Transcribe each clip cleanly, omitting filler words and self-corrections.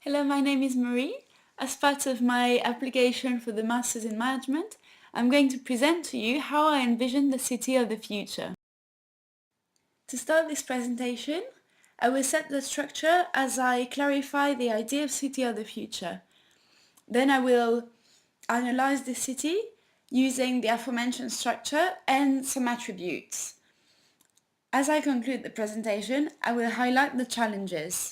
Hello, my name is Marie. As part of my application for the Masters in Management, I'm going to present to you how I envision the city of the future. To start this presentation, I will set the structure as I clarify the idea of city of the future. Then I will analyze the city using the aforementioned structure and some attributes. As I conclude the presentation, I will highlight the challenges.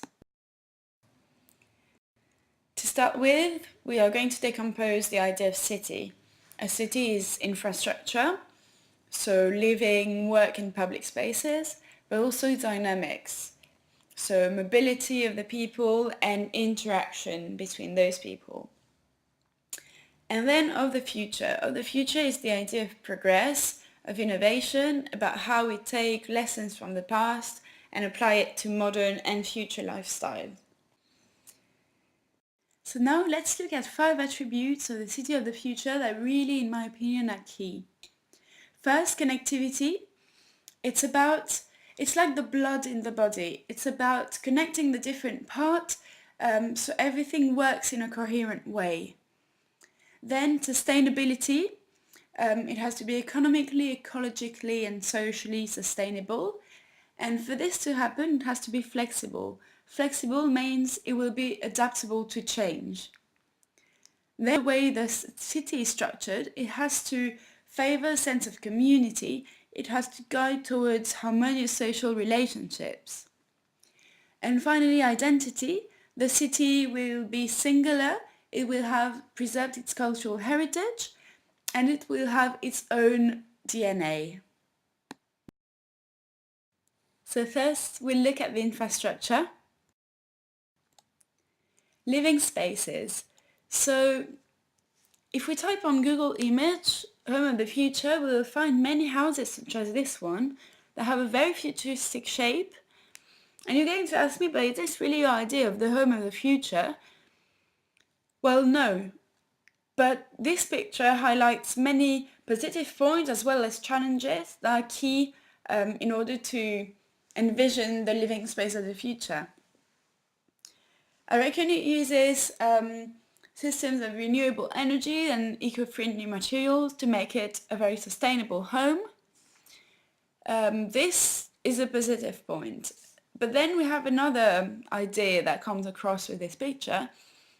To start with, we are going to decompose the idea of city. A city is infrastructure, so living, work in public spaces, but also dynamics, so mobility of the people and interaction between those people. And then of the future. Of the future is the idea of progress, of innovation, about how we take lessons from the past and apply it to modern and future lifestyle. So now let's look at 5 attributes of the city of the future that really, in my opinion, are key. First, connectivity. It's like the blood in the body. It's about connecting the different parts so everything works in a coherent way. Then sustainability. It has to be economically, ecologically and socially sustainable. And for this to happen, it has to be flexible. Flexible means it will be adaptable to change. The way the city is structured, it has to favor a sense of community. It has to guide towards harmonious social relationships. And finally, identity. The city will be singular. It will have preserved its cultural heritage and it will have its own DNA. So first, we'll look at the infrastructure. Living spaces. So if we type on Google image, home of the future, we will find many houses such as this one that have a very futuristic shape. And you're going to ask me, but is this really your idea of the home of the future? Well, no. But this picture highlights many positive points as well as challenges that are key in order to envision the living space of the future. I reckon it uses systems of renewable energy and eco-friendly materials to make it a very sustainable home. This is a positive point. But then we have another idea that comes across with this picture,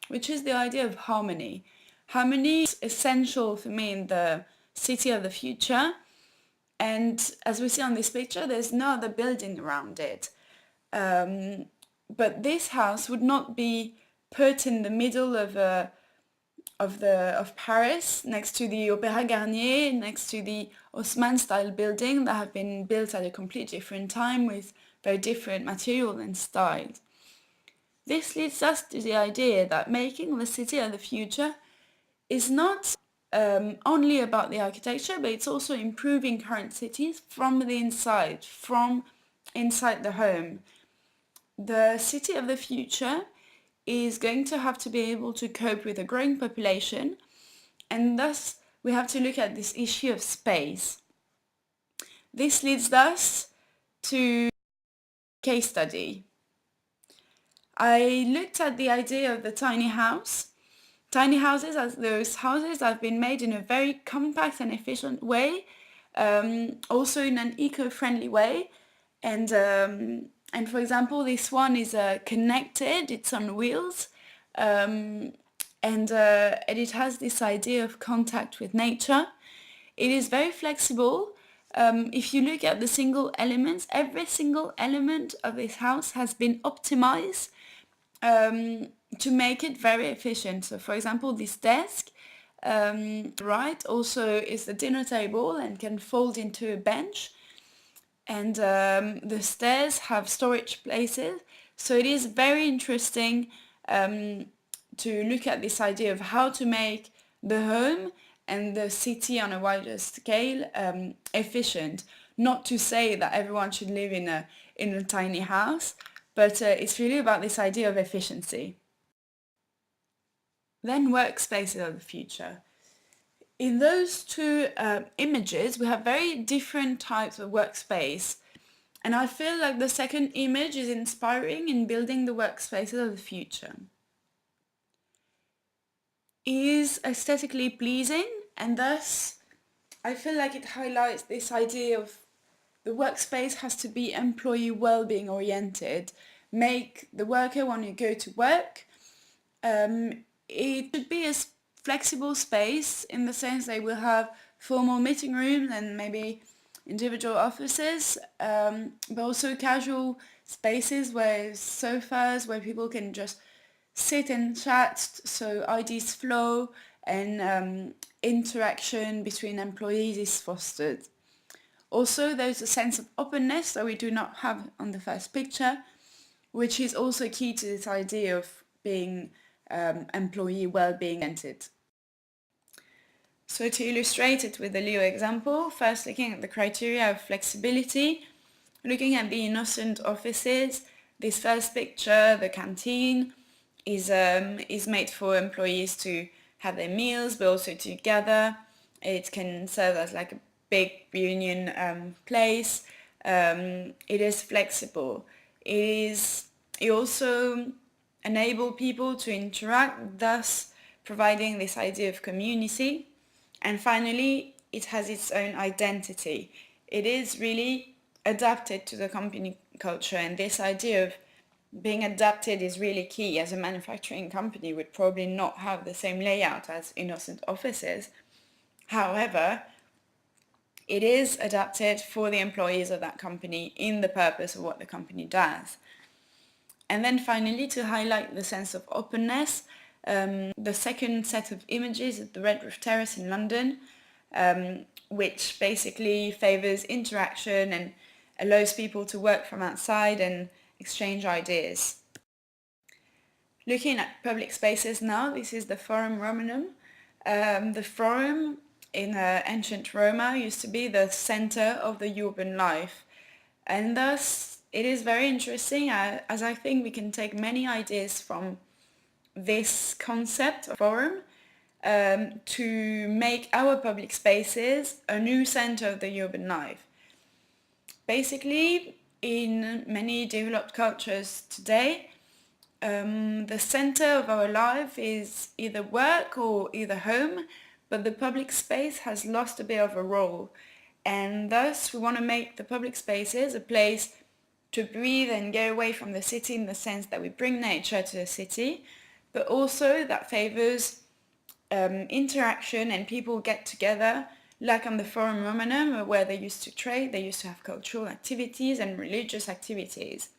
which is the idea of harmony. Harmony is essential for me in the city of the future. And as we see on this picture, there's no other building around it. But this house would not be put in the middle of Paris, next to the Opéra Garnier, next to the Haussmann-style building that have been built at a completely different time with very different material and styles. This leads us to the idea that making the city of the future is not only about the architecture, but it's also improving current cities from the inside, from inside the home. The city of the future is going to have to be able to cope with a growing population, and thus we have to look at this issue of space. This leads us to a case study. I looked at the idea of the tiny house. Tiny houses are those houses that have been made in a very compact and efficient way, also in an eco-friendly way, and for example, this one is connected, it's on wheels, and it has this idea of contact with nature. It is very flexible. If you look at the single elements, every single element of this house has been optimized to make it very efficient. So for example, this desk, right, also is the dinner table and can fold into a bench. And the stairs have storage places. So it is very interesting to look at this idea of how to make the home and the city on a wider scale efficient. Not to say that everyone should live in a tiny house, but it's really about this idea of efficiency. Then workspaces of the future. In those two images, we have very different types of workspace. And I feel like the second image is inspiring in building the workspaces of the future. is aesthetically pleasing, and thus I feel like it highlights this idea of the workspace has to be employee well-being oriented, make the worker want to go to work. It should be a flexible space in the sense they will have formal meeting rooms and maybe individual offices, but also casual spaces where sofas where people can just sit and chat, so ideas flow and interaction between employees is fostered. Also, there's a sense of openness that we do not have on the first picture, which is also key to this idea of being employee well-being oriented. So to illustrate it with the Leo example, first looking at the criteria of flexibility, looking at the innocent offices, this first picture, the canteen, is made for employees to have their meals, but also to gather. It can serve as like a big reunion place. It is flexible. It also enables people to interact, thus providing this idea of community. And finally, it has its own identity. It is really adapted to the company culture, and this idea of being adapted is really key, as a manufacturing company would probably not have the same layout as innocent offices. However, it is adapted for the employees of that company in the purpose of what the company does. And then finally, to highlight the sense of openness, the second set of images is the Red Roof Terrace in London, which basically favours interaction and allows people to work from outside and exchange ideas. Looking at public spaces now, this is the Forum Romanum. The Forum in ancient Roma used to be the center of the urban life, and thus it is very interesting as I think we can take many ideas from this concept of forum to make our public spaces a new center of the urban life. Basically, in many developed cultures today, the center of our life is either work or either home, but the public space has lost a bit of a role, and thus we want to make the public spaces a place to breathe and get away from the city, in the sense that we bring nature to the city, but also that favors interaction and people get together, like on the Forum Romanum, where they used to trade, they used to have cultural activities and religious activities.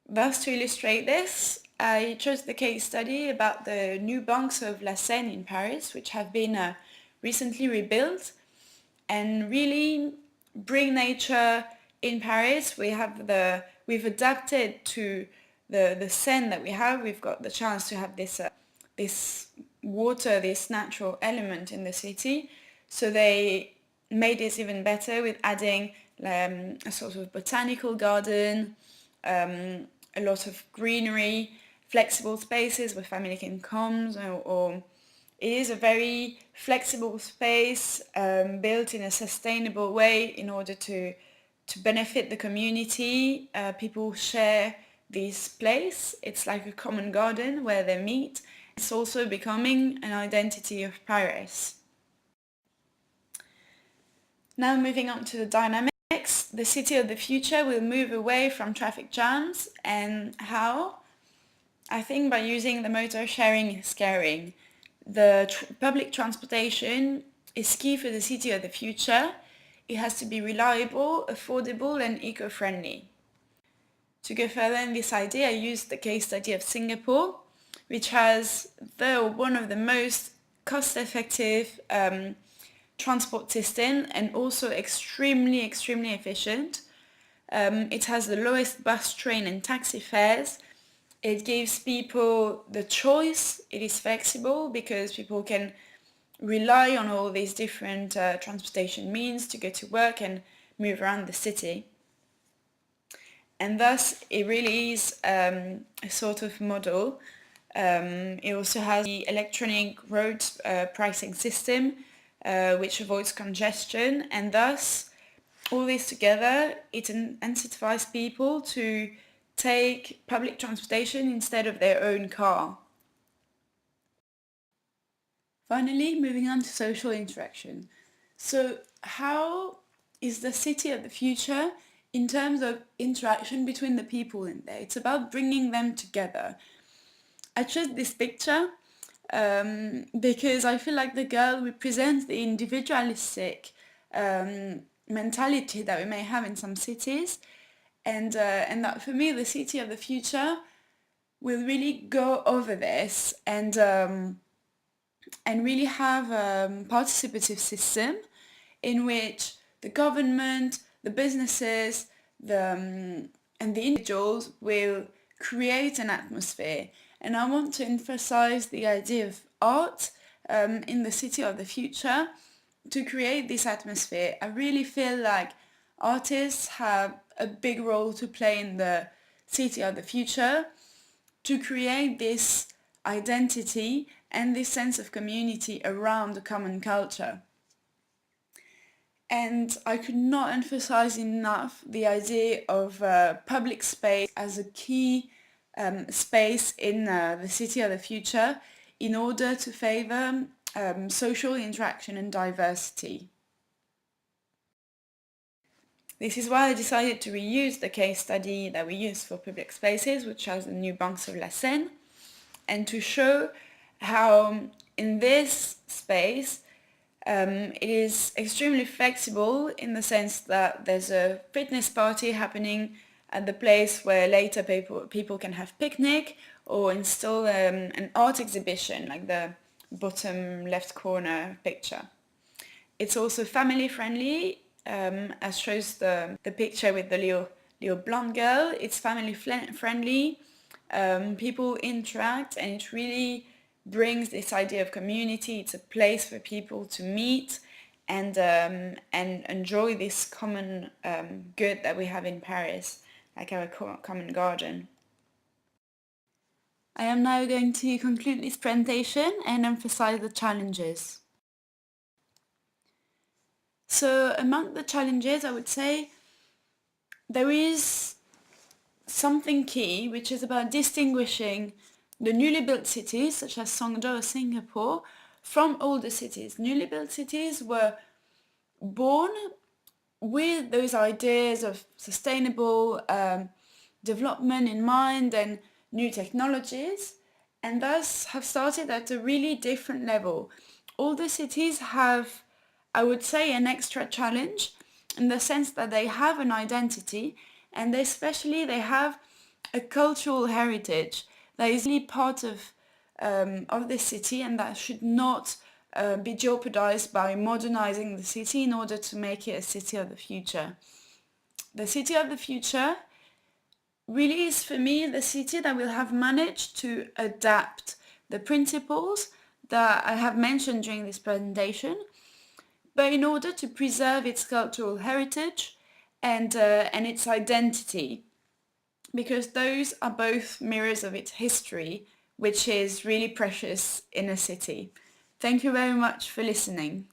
Thus, to illustrate this, I chose the case study about the new banks of La Seine in Paris, which have been recently rebuilt and really bring nature in Paris. We've adapted to the Seine that we have. We've got the chance to have this water, this natural element in the city. So they made this even better with adding a sort of botanical garden, a lot of greenery, flexible spaces where family can come, or it is a very flexible space built in a sustainable way in order to benefit the community. People share this place. It's like a common garden where they meet. It's also becoming an identity of Paris. Now moving on to the dynamics. The city of the future will move away from traffic jams, and how? I think by using the motor sharing caring. The public transportation is key for the city of the future. It has to be reliable, affordable and eco-friendly. To go further in this idea, I used the case study of Singapore, which has one of the most cost-effective transport system and also extremely efficient. It has the lowest bus, train and taxi fares. It gives people the choice. It is flexible because people can rely on all these different transportation means to go to work and move around the city. And thus it really is a sort of model. It also has the electronic road pricing system, which avoids congestion, and thus all this together, it incentivizes people to take public transportation instead of their own car. Finally, moving on to social interaction. So how is the city of the future in terms of interaction between the people in there? It's about bringing them together. I chose this picture because I feel like the girl represents the individualistic mentality that we may have in some cities, and that for me the city of the future will really go over this and really have a participative system in which the government, the businesses, and the individuals will create an atmosphere. And I want to emphasize the idea of art in the city of the future to create this atmosphere. I really feel like artists have a big role to play in the city of the future to create this identity and this sense of community around the common culture. And I could not emphasize enough the idea of public space as a key space in the city of the future in order to favor social interaction and diversity. This is why I decided to reuse the case study that we used for public spaces, which was the new banks of la Seine, and to show how in this space it is extremely flexible in the sense that there's a fitness party happening at the place where later people can have picnic or install an art exhibition like the bottom left corner picture. It's also family friendly, as shows the picture with the little blonde girl. It's family friendly, people interact, and it really brings this idea of community. It's a place for people to meet and enjoy this common good that we have in Paris, like our common garden. I am now going to conclude this presentation and emphasize the challenges. So among the challenges, I would say there is something key, which is about distinguishing the newly built cities, such as Songdo or Singapore, from older cities. Newly built cities were born with those ideas of sustainable development in mind and new technologies, and thus have started at a really different level. Older cities have, I would say, an extra challenge in the sense that they have an identity, and especially they have a cultural heritage that is really part of the city, and that should not be jeopardized by modernizing the city in order to make it a city of the future. The city of the future really is, for me, the city that will have managed to adapt the principles that I have mentioned during this presentation, but in order to preserve its cultural heritage and its identity, because those are both mirrors of its history, which is really precious in a city. Thank you very much for listening.